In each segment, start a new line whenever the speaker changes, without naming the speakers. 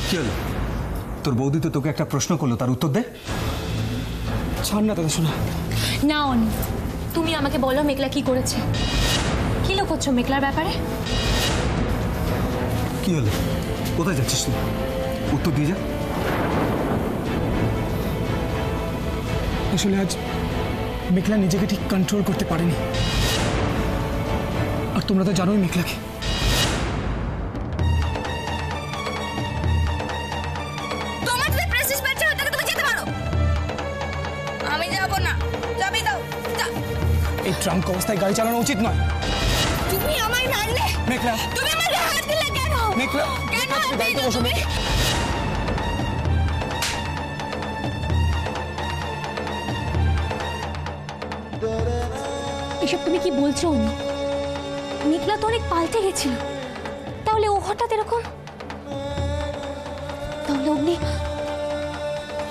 কি হলো? তোর বৌদি তো তোকে একটা প্রশ্ন করলো, তার উত্তর দে।
ছাড় না দাদা শোনা।
না অনি, তুমি আমাকে বলো মেঘলা কি করেছে, কি লুকোচ্ছ মেঘলার ব্যাপারে?
কি হলো? কোথায় যাচ্ছিস তুই? উত্তর দিয়ে যা।
আসলে আজ মেঘলা নিজেকে ঠিক কন্ট্রোল করতে পারেনি, আর তোমরা তো জানোই মেঘলাকে।
তোমার যদি প্রেসিস বাচ্চা হয় তাহলে তুমি যেতে পারো, আমি যাব না। যাবি দাও।
এই ট্রাঙ্ক অবস্থায় গাড়ি চালানো উচিত নয়।
তুমি আমায় মারলে
মেঘলা,
তুমি আমাকে হাত দিলে কেন?
মেঘলা
কেন হাত দিলে তুমি?
এসব তুমি কি বলছো অনি? মেঘলা তো অনেক পাল্টে গেছিল, তাহলে ও হঠাৎ এরকম? তাহলে অগ্নি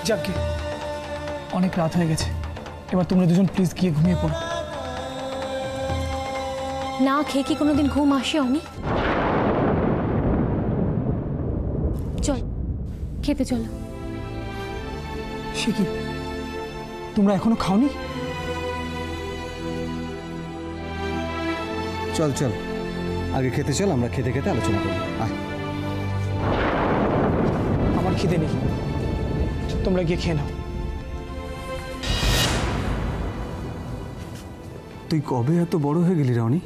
যাকে অনেক রাত হয়ে গেছে, এবার তোমরা দুজন প্লিজ গিয়ে ঘুমিয়ে পড়ো।
না খেয়ে কি কোনোদিন ঘুম আসে অনি? চল খেতে চলো।
সে কি, তোমরা এখনো খাওনি?
চল চল, আগে খেতে চল, আমরা খেতে খেতে আলোচনা করবো। আয়।
আমার খিদে নেই, তোমরা গিয়ে খেয়ে নাও।
তুই কবে এত বড় হয়ে গেলি রানি?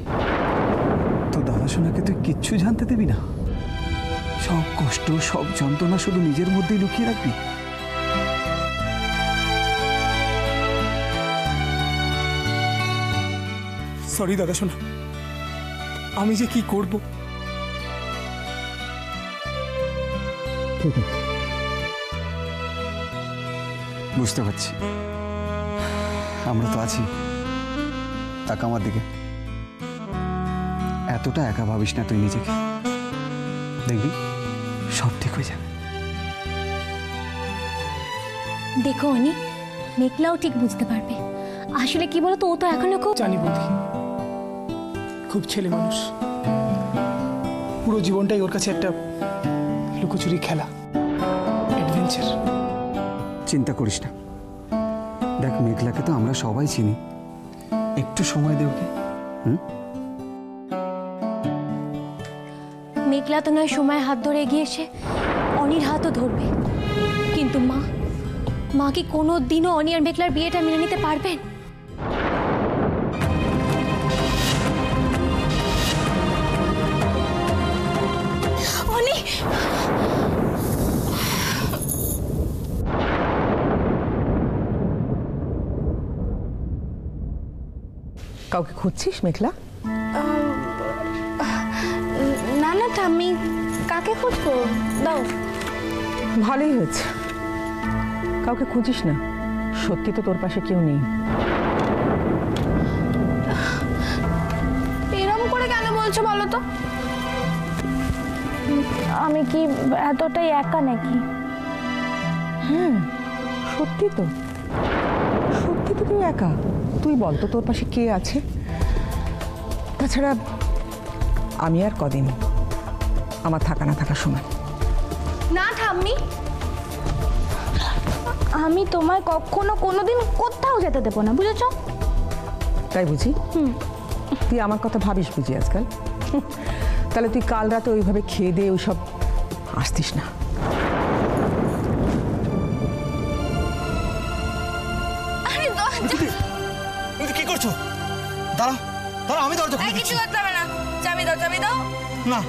তো দাদা শোনাকে তুই কিচ্ছু জানতে দিবি না? সব কষ্ট, সব যন্ত্রণা শুধু নিজের মধ্যেই লুকিয়ে রাখবি?
সরি দাদা শোনা, আমি যে কি করব।
বুঝতে পারছি, আমরা তো আছি। তাকা আমার দিকে, এতটা একা ভাবিস না তুই নিজেকে, দেখবি সব ঠিক হয়ে যাবে।
দেখো অনি, মেঘলাও ঠিক বুঝতে পারবে। আসলে কি বলতো, ও তো এখনো খুব
জানি বৌদি, খুব ছেলে মানুষ, পুরো জীবনটাই ওর কাছে একটা লুকোচুরি খেলা, অ্যাডভেঞ্চার।
চিন্তা করিস না, দেখ মেঘলাকে তো আমরা সবাই চিনি, একটু সময় দে ওকে।
মেঘলা তো নয় সময় হাত ধরে এগিয়ে এসে অনির হাতও ধরবে, কিন্তু মা কি কোনো দিনও অনি আর মেঘলার বিয়েটা মেনে নিতে পারবেন? অনি,
কাউকে খুঁজছিস মেঘলা?
না না ঠাম্মি, কাকে খুঁজবো? দাও।
ভালোই হয়েছে, কাউকে খুঁজিস না, সত্যি তো তোর পাশে কেউ নেই।
এরকম করে কেন বলছো বলো তো? আমি কি এতটাই একা নাকি?
হ্যাঁ সত্যি তো, সত্যি তো তুই একা। তুই বল তো তোর পাশে কে আছে? তাছাড়া আমি আর কদিন, আমার থাকা না থাকার সময়।
না ঠাম্মি, আমি তোমায় কখনো কোনোদিন কোথাও যেতে দেবো না, বুঝেছো?
তাই বুঝি? তুই আমার কথা ভাবিস বুঝি আজকাল? তাহলে তুই কাল রাতে ওইভাবে খেয়ে দিয়ে ওইসব আসতিস না।
কি করছো? দাঁড়া দাঁড়া, আমি দরজা খুলে
কিছু
দিচ্ছি।
করতে হবে না, চাবি দাও, চাবি দাও।
না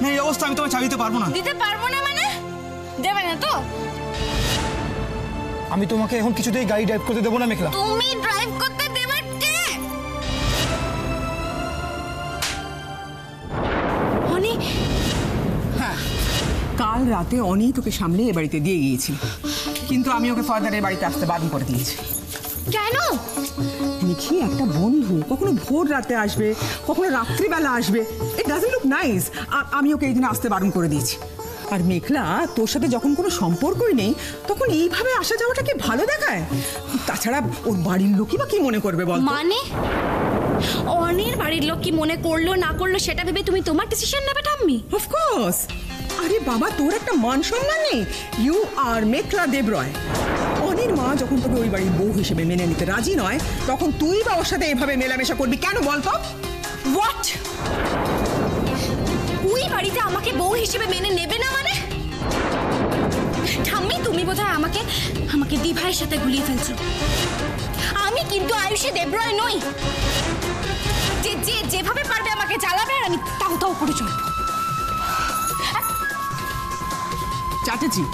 না, এই অবস্থা আমি তোমায় চাবি দিতে পারবো না।
দিতে পারবো না মানে? দেবে না তো?
আমি তোমাকে এখন কিছুতেই গাড়ি ড্রাইভ করতে দেবো না মেঘলা।
তুমি ড্রাইভ করতে দেবে কে?
অনি,
কাল রাতে অনি তোকে সামনে এ বাড়িতে দিয়ে গিয়েছিল, কিন্তু আমি ওকে ফার্দার এ বাড়িতে আসতে বারণ করে দিয়েছি।
কেন?
নিখি একটা বন্ধু কখনো ভোর রাতে আসবে, কখনো রাত্রিবেলা আসবে, ইট ডাজন্ট লুক নাইস। আমি ওকে এই দিনে আসতে বারণ করে দিয়েছি। আর মেঘলা তোর সাথে যখন কোনো সম্পর্কই নেই তখন এইভাবে আসা যাওয়াটা কি ভালো দেখায়? তাছাড়া ওর বাড়ির লোকই বা কি মনে করবে বল?
মানে অনির বাড়ির লোক কি মনে করলো না করলো সেটা ভেবে তুমি তোমার ডিসিশন নেবে ঠাম্মি?
অফকোর্স, আরে বাবা, তোর একটা মান সম্মান নেই? ইউ আর মেঘলা দেবরয়। অনির মা যখন তোকে ওই বাড়ির বউ হিসেবে মেনে নিতে রাজি নয়, তখন তুই বা ওর সাথে এভাবে মেলামেশা করবি কেন বলতো?
হোয়াট? ওই বাড়িতে আমাকে বউ হিসেবে মেনে নেবে না মানে? ঠাম্মি, তুমি বোধহয় আমাকে আমাকে দিভাইয়ের সাথে গুলিয়ে ফেলছো। আমি কিন্তু আয়ুষী দেবরয় নই যে যে যেভাবে পারবে আমাকে জ্বালাবে আর আমি তাও তাও করে চলবো।
চ্যাটার্জি,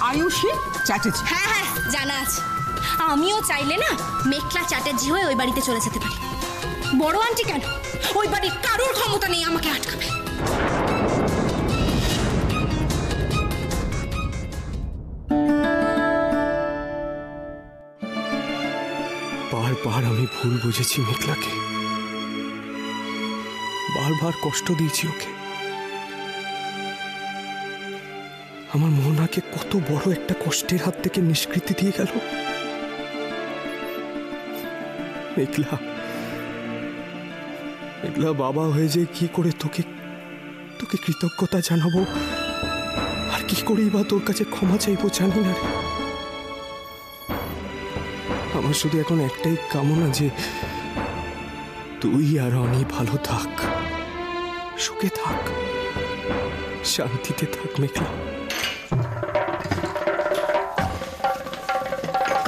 আয়ুষী চ্যাটার্জি।
হ্যাঁ হ্যাঁ, জানা আছে। আমিও চাইলে না মেঘলা চ্যাটার্জি হয়ে ওই বাড়িতে চলে যেতে পারি। বড় আন্টি কেন, ওই বাড়ির কারোর ক্ষমতা নেই আমাকে আটকাবে।
বারবার আমি ভুল বুঝেছি মেঘলাকে, বারবার কষ্ট দিয়েছি ওকে। আমার মোহনাকে কত বড় একটা কষ্টের হাত থেকে নিষ্কৃতি দিয়ে গেল মেঘলা। মেঘলা, বাবা হয়ে যে কি করে তোকে তোকে কৃতজ্ঞতা জানাবো আর কি করেই বা তোর কাছে ক্ষমা চাইবো জানি না রে। আমার শুধু এখন একটাই কামনা যে তুই আর অনি ভালো থাক, সুখে থাক, শান্তিতে থাক মেঘলা।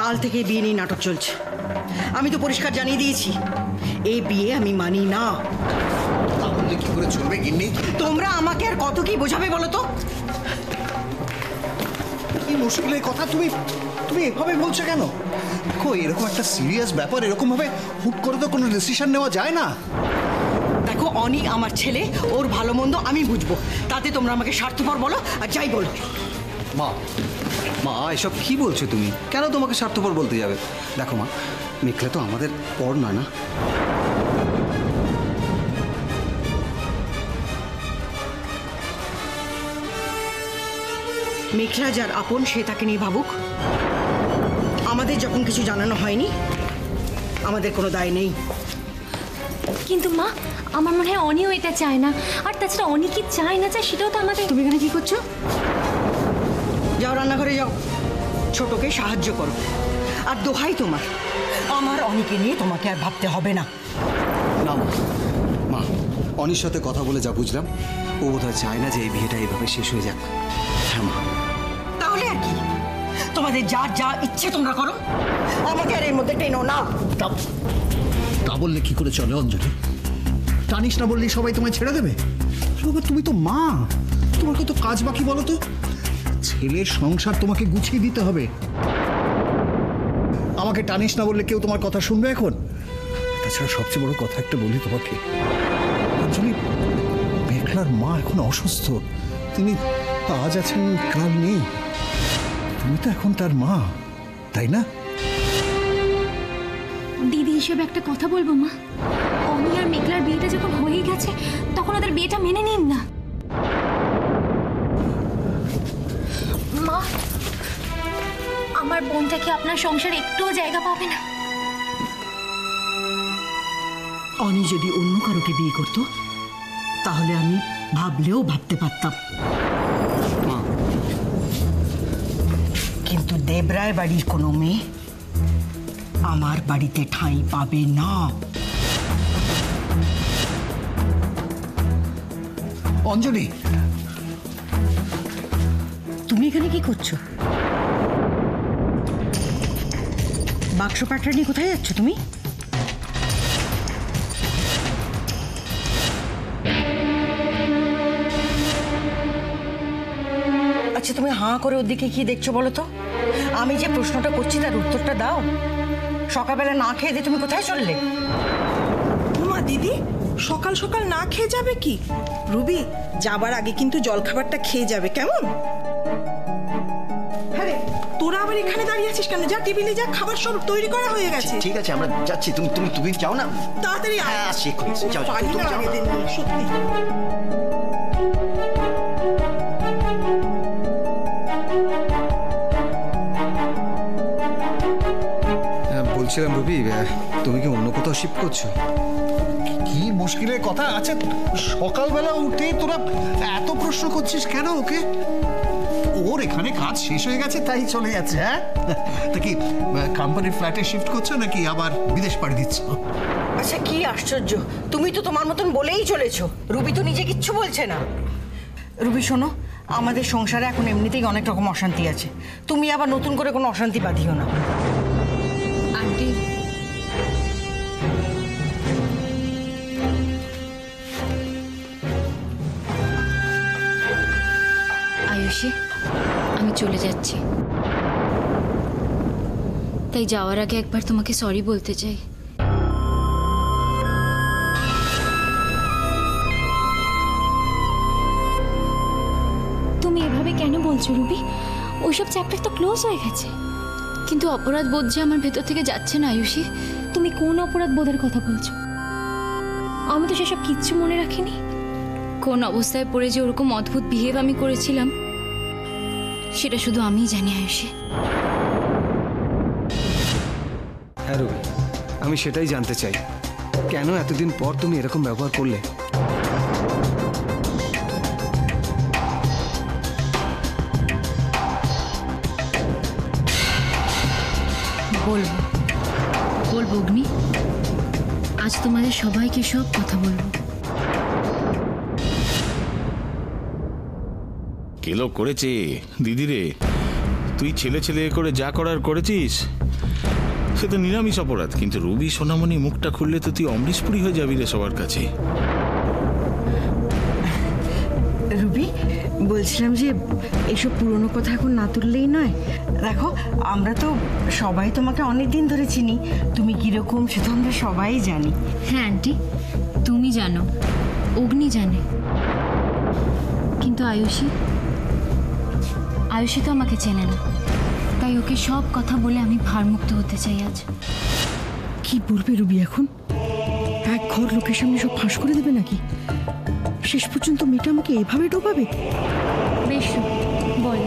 কাল থেকে বিয়ে নিয়ে নাটক চলছে। আমি তো পরিষ্কার জানিয়ে দিয়েছি, এই বিয়ে আমি মানি না।
তাহলে কি করে চলবে গিন্নি?
তোমরা আমাকে আর কত কি বোঝাবে বলো তো?
কি মুশকিলের কথা তুমি তুমি এভাবে বলছো কেন? দেখো, এরকম একটা সিরিয়াস ব্যাপার, এরকম ভাবে হুট করে তো কোনো ডিসিশন নেওয়া যায় না।
দেখো, অনি আমার ছেলে, ওর ভালো মন্দ আমি বুঝবো। তাতে তোমরা আমাকে স্বার্থপর বলো আর যাই বলো।
মা, মা এসব কি বলছো তুমি? কেন তোমাকে স্বার্থপর বলতে যাবে? দেখো মা, মেঘলা তো আমাদের পর নয় না।
মেঘলা যার আপন সে তাকে নিয়ে ভাবুক। আমাদের যখন কিছু জানানো হয়নি, আমাদের কোনো দায় নেই।
কিন্তু মা, আমার মনে হয় অনিও এটা চায় না। আর তাছাড়া অনি কি চায় না চায় সেটাও তো আমাদের।
তুমি এখানে কি করছো? যাও রান্নাঘরে যাও, ছোটকে সাহায্য করো। আর দোহাই তোমার, আমার অনিকে নিয়ে তোমাকে আর ভাবতে হবে না।
না মা, মা অনির সাথে কথা বলে যা বুঝলাম, ও বোধহয় চায় না যে এই বিয়েটা এইভাবে শেষ হয়ে যাক। হ্যাঁ মা।
তাহলে আর কি, তোমাদের যা যা ইচ্ছে তোমরা করো, আমাকে আর এর মধ্যে টেনো না।
তা বললে কি করে চলে অঞ্জলি? টানিস না বললেই সবাই তোমায় ছেড়ে দেবে? বাবা, তুমি তো মা, তোমার কত কাজ বাকি বলো তো? ছেলের সংসার তোমাকে গুছিয়ে দিতে হবে। আমাকে টানিস না বললে কেউ তোমার কথা শুনবে এখন? তাছাড়া সবচেয়ে বড় কথা একটা বলি তোমাকে অঞ্জলি, মেঘলার মা এখন অসুস্থ। তিনি আজ আছেন কাল নেই। তুমি তো এখন তার মা, তাই না?
দিদি হিসেবে একটা কথা বলবো মা, অনি আর মেঘলার বিয়েটা যখন হয়ে গেছে তখন ওদের বিয়েটা মেনে নিন না। মা, আমার বোনটা কি আপনার সংসারে একটুও জায়গা পাবে না?
অনি যদি অন্য কারোকে বিয়ে করতো, তাহলে আমি ভাবলেও ভাবতে পারতাম।
মা,
কিন্তু দেবরায় বাড়ির কোনো মেয়ে আমার বাড়িতে ঠাঁই পাবে না।
অঞ্জলি,
তুমি এখানে কি করছো? বাক্স পাটরা নিয়ে কোথায় যাচ্ছ তুমি? আচ্ছা, তুমি হাঁ করে ওর দিকে কি দেখছো বলো তো? আমি যে প্রশ্নটা করছি তার উত্তরটা দাও। সকালবেলা না খেয়ে দিয়ে তুমি কোথায় চললে?
মা, দিদি সকাল সকাল না খেয়ে যাবে কি? রুবি, যাবার আগে কিন্তু জলখাবারটা খেয়ে যাবে, কেমন? আরে তোরা আবার এখানে দাঁড়িয়ে আছিস কেন? যা টেবিলে যা, খাবার সব তৈরি করা হয়ে গেছে।
ঠিক আছে, আমরা যাচ্ছি। তুমি তুমি তুমি যাও না।
তাড়াতাড়ি আয়।
হ্যাঁ, আসছি এক্ষুনি। যাও, যাও,
পারি
তুমি
না
যাও না।
এদের নিয়ে, সত্যি।
বলছিলাম রবি, তুমি কি অন্য কোথাও শিফট করছো?
কি মুশকিলের কথা। আচ্ছা সকালবেলা উঠে তোরা এত প্রশ্ন করছিস কেন ওকে? ওর এখানে কাজ শেষ হয়ে গেছে তাই চলে যাচ্ছে। হ্যাঁ, তা কি কোম্পানির ফ্ল্যাটে শিফট করছো নাকি আবার বিদেশ পাড়ি দিচ্ছ?
আচ্ছা কি আশ্চর্য, তুমি তো তোমার মতন বলেই চলেছো। রুবি তো নিজে কিচ্ছু বলছে না। রুবি শোনো, আমাদের সংসারে এখন এমনিতেই অনেক রকম অশান্তি আছে, তুমি আবার নতুন করে কোনো অশান্তি বাঁধিও না।
আন্টি, আয়ুষী, আমি চলে যাচ্ছি। তাই যাওয়ার আগে একবার তোমাকে সরি বলতে চাই।
তুমি এভাবে কেন বলছো রুবি? ওইসব চ্যাপ্টার তো ক্লোজ হয়ে গেছে।
কিন্তু অপরাধ বোধ যে আমার ভেতর থেকে যাচ্ছে না আয়ুষী।
তুমি কোন অপরাধ বোধের কথা বলছো? আমি তো সেসব কিচ্ছু মনে রাখিনি।
কোন অবস্থায় পড়ে যে ওরকম অদ্ভুত বিহেভ আমি করেছিলাম সেটা শুধু আমিই জানি আয়ুষী।
হ্যাঁ রবি, আমি সেটাই জানতে চাই, কেন এতদিন পর তুমি এরকম ব্যবহার করলে?
বলবো বলবো অগ্নি, আজ তোমাদের সবাইকে সব কথা বলবো।
কেলো করেছে দিদিরে, তুই ছেলে ছেলে করে যা করার করেছিস সে তো নিরামিষ অপরাধ, কিন্তু রবি সোনামণি মুখটা খুললে তো তুই অমৃতপুরি হয়ে যাবি রে সবার কাছে।
রুবি, বলছিলাম যে এসব পুরনো কথা এখন না তুললেই নয়। দেখো, আমরা তো সবাই তোমাকে অনেক দিন ধরে চিনি, তুমি কিরকম সে তো আমরা সবাই জানি।
হ্যাঁ আন্টি, তুমি জানো, অগ্নি জানে, কিন্তু আয়ুষী আয়ুষী তো আমাকে চেনে না। তাই ওকে সব কথা বলে আমি ভারমুক্ত হতে চাই আজ।
কি বলবে রুবি এখন? এক ঘর লোকের সামনে সব ফাঁস করে দেবে নাকি? শেষ পর্যন্ত মেয়েটা আমাকে এভাবে ডোবাবে?
বেশ, বল।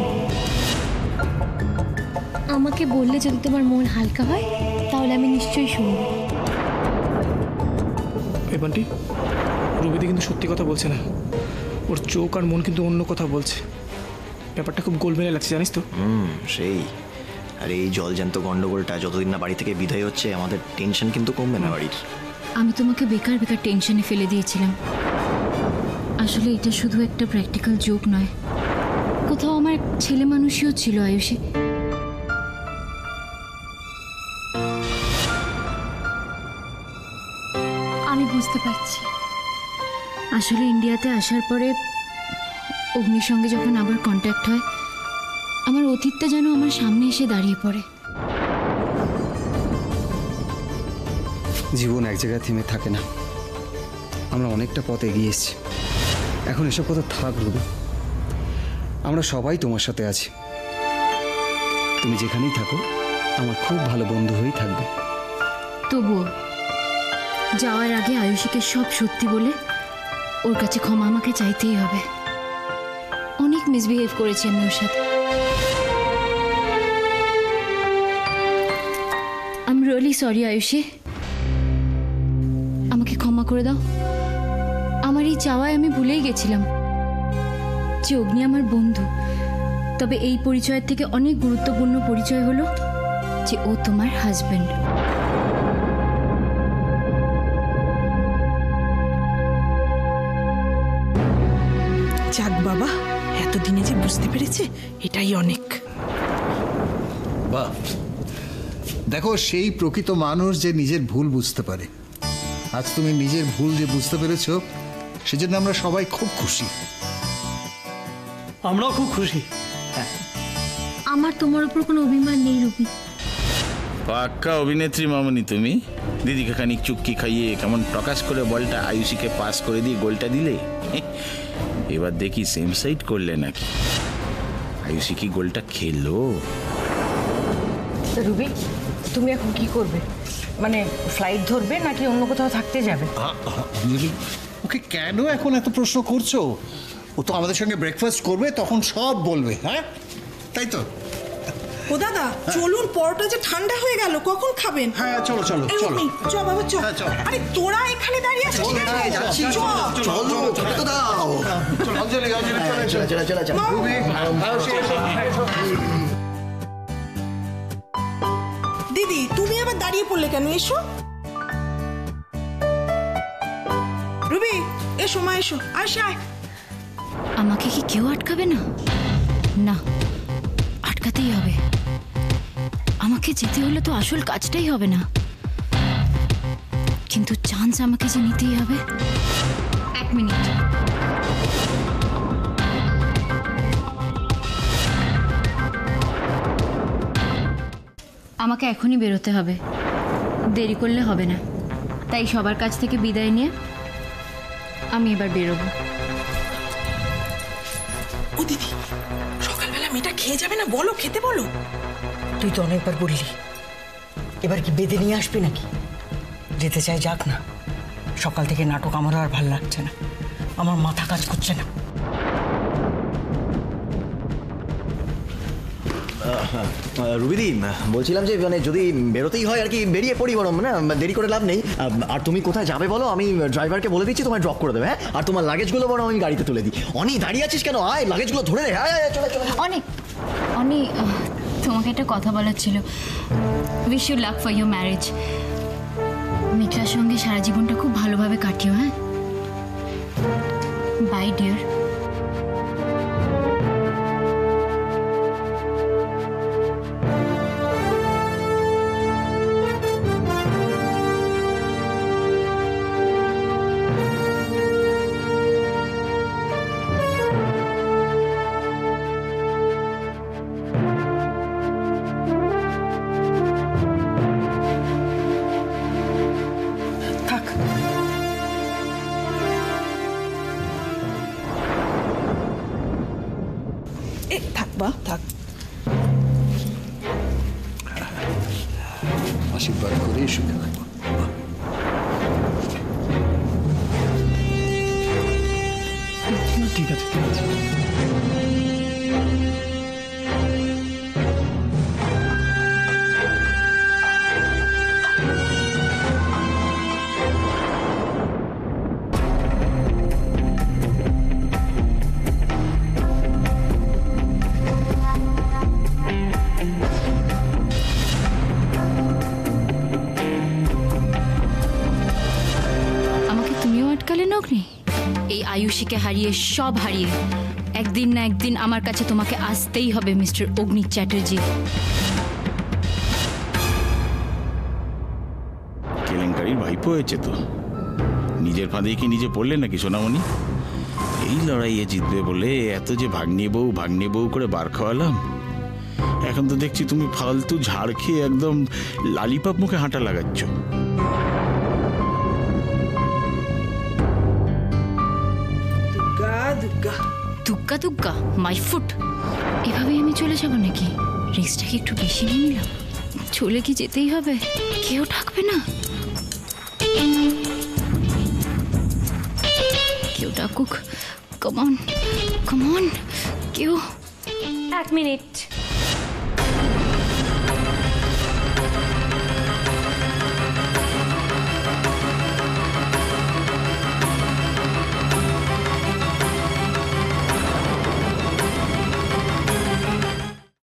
আমাকে বললে যদি তোমার মন হালকা হয় তাহলে আমি নিশ্চয়ই শুনব।
এই বান্টি, রুবিদি কিন্তু সত্যি কথা বলছে না, ওর চোখ আর মন কিন্তু অন্য কথা বলছে। ব্যাপারটা খুব গোলমেলে লাগছে, জানিস তো?
সেই। আর এই জলজ্যান্ত গন্ডগোলটা যতদিন না বাড়ি থেকে বিদায় হচ্ছে, আমাদের টেনশন কিন্তু কমবে না বাড়ির।
আমি তোমাকে বেকার বেকার টেনশনে ফেলে দিয়েছিলাম। আসলে এটা শুধু একটা প্র্যাকটিক্যাল জোক নয়, কোথাও আমার ছেলে মানুষইও ছিল আয়ুষী।
আমি বুঝতে পারছি।
আসলে ইন্ডিয়াতে আসার পরে অগ্নির সঙ্গে যখন আবার কন্ট্যাক্ট হয়, আমার অতীতটা যেন আমার সামনে এসে দাঁড়িয়ে পড়ে।
জীবন এক জায়গায় থেমে থাকে না, আমরা অনেকটা পথ এগিয়ে এসেছি। এখন এসব কথা থাক রবি, আমরা সবাই তোমার সাথে আছি। তুমি যেখানেই থাকো আমার খুব ভালো বন্ধু হয়েই থাকবে।
তবুও যাওয়ার আগে আয়ুষীকে সব সত্যি বলে ওর কাছে ক্ষমা আমাকে চাইতেই হবে। অনেক মিসবিহেভ করেছি আমি ওর সাথে। I am really sorry Ayushi, আমাকে ক্ষমা করে দাও। আমার এই চাওয়ায় আমি ভুলেই গেছিলাম যে অগ্নি আমার বন্ধু, তবে এই পরিচয়ের থেকে অনেক গুরুত্বপূর্ণ পরিচয় হলো যে ও তোমার হাজবেন্ড।
যাক বাবা, এতদিনে যে বুঝতে পেরেছে এটাই অনেক।
বাহ, দেখো সেই প্রকৃত মানুষ যে নিজের ভুল বুঝতে পারে। আজ তুমি নিজের ভুল যে বুঝতে পেরেছো, সেজন্য আমরা সবাই খুব খুশি।
আমরাও খুব খুশি।
আমার তোমার উপর কোনো অভিমান নেই রুবি।
পাক্কা অভিনেত্রী মামনি তুমি। দিদিকে খানিক চুক্কি খাইয়ে কেমন প্রকাশ করে বলটা আয়ুষীকে পাস করে দিয়ে গোলটা দিলে। এবার দেখি সেম সাইড করলে নাকি। আয়ুষী কি গোলটা খেলো?
রুবি, তুমি এখন কি করবে? মানে ফ্লাইট ধরবে নাকি অন্য কোথাও থাকতে যাবে?
ওকে কেন এখন এত প্রশ্ন করছো? ও তো আমাদের সঙ্গে ব্রেকফাস্ট করবে, তখন সব বলবে। হ্যাঁ, তাই তো?
ও দাদা চলুন, পরোটা যে ঠান্ডা হয়ে গেল, কখন খাবেন?
হ্যাঁ চলো চলো
এই
চলো
অগ্নি, চ বাবা চ।
হ্যাঁ, চল।
আরে তোরা এখানে দাঁড়িয়ে আছিস কেন? চ।
চলো খেতে তো দাও।
অঞ্জলি অঞ্জলি চলে
চলে চলে চলে
রুবি
দিদি তুমি আবার দাঁড়িয়ে পড়লে কেন? এসো রুবি, এসো মা, এসো। আয়।
আমাকে কি কেউ আটকাবে না? না, আটকাতেই হবে। আমাকে যেতে হলে তো আসল কাজটাই হবে না, কিন্তু চান্স আমাকে যে নিতেই হবে। 1 মিনিট। আমাকে এখনই বেরোতে হবে, দেরি করলে হবে না। তাই সবার কাছ থেকে বিদায় নিয়ে আমি এবার বেরোবো।
ও দিদি, সকালবেলা মেয়েটা খেয়ে যাবে না? বলো, খেতে বলো।
তুই তো অনেকবার বললি, এবার কি বেঁধে নিয়ে আসবি নাকি? যেতে চাই যাক না। সকাল থেকে নাটক আমারও আর ভাল লাগছে না, আমার মাথা কাজ করছে না।
রুবিদি, বলছিলাম যে মানে যদি বেরোতেই হয় আর কি বেরিয়ে পড়ি, বরং না দেরি করে লাভ নেই। আর তুমি কোথায় যাবে বলো, আমি ড্রাইভারকে বলে দিচ্ছি তোমায় ড্রপ করে দেবে। হ্যাঁ, আর তোমার লাগেজগুলো বরং আমি গাড়িতে তুলে দিই। অনি দাঁড়িয়ে আছিস কেন? আয়, লাগেজগুলো ধরে নে। হ্যাঁ চলে চলে।
অনেক তোমাকে একটা কথা বলার ছিল। Wish you luck for your marriage. মেঘলার সঙ্গে সারা জীবনটা খুব ভালোভাবে কাটিও। হ্যাঁ, বাই ডিয়ার।
থাক। থাক বা থাক।
আশীর্বাদ করে সুখে থাকবো।
ঠিক আছে।
অগ্নি, এই আয়ুষীকে হারিয়ে সব হারিয়ে একদিন না একদিন আমার কাছে তোমাকে আসতেই হবে মিস্টার অগ্নি চ্যাটার্জি।
কেলেঙ্কারির ভাইপো হয়েছে তো, নিজের ফাঁদে কি নিজে পড়লে নাকি সোনামণি? এই লড়াইয়ে জিতবে বলে এত যে ভাগ্নে বউ করে বার খাওয়ালাম, এখন তো দেখছি তুমি ফালতু ঝাড় খেয়ে একদম লালিপাপ মুখে হাঁটা লাগাচ্ছ।
দুগ্গা দুগ্গা মাই ফুট। এভাবেই আমি চলে যাব নাকি? রিস্কটাকে একটু বেশি নিয়ে নিলাম। চলে কি যেতেই হবে? কেউ থাকবে না? কেউ ডাকুক। কাম অন কেউ।
1 মিনিট।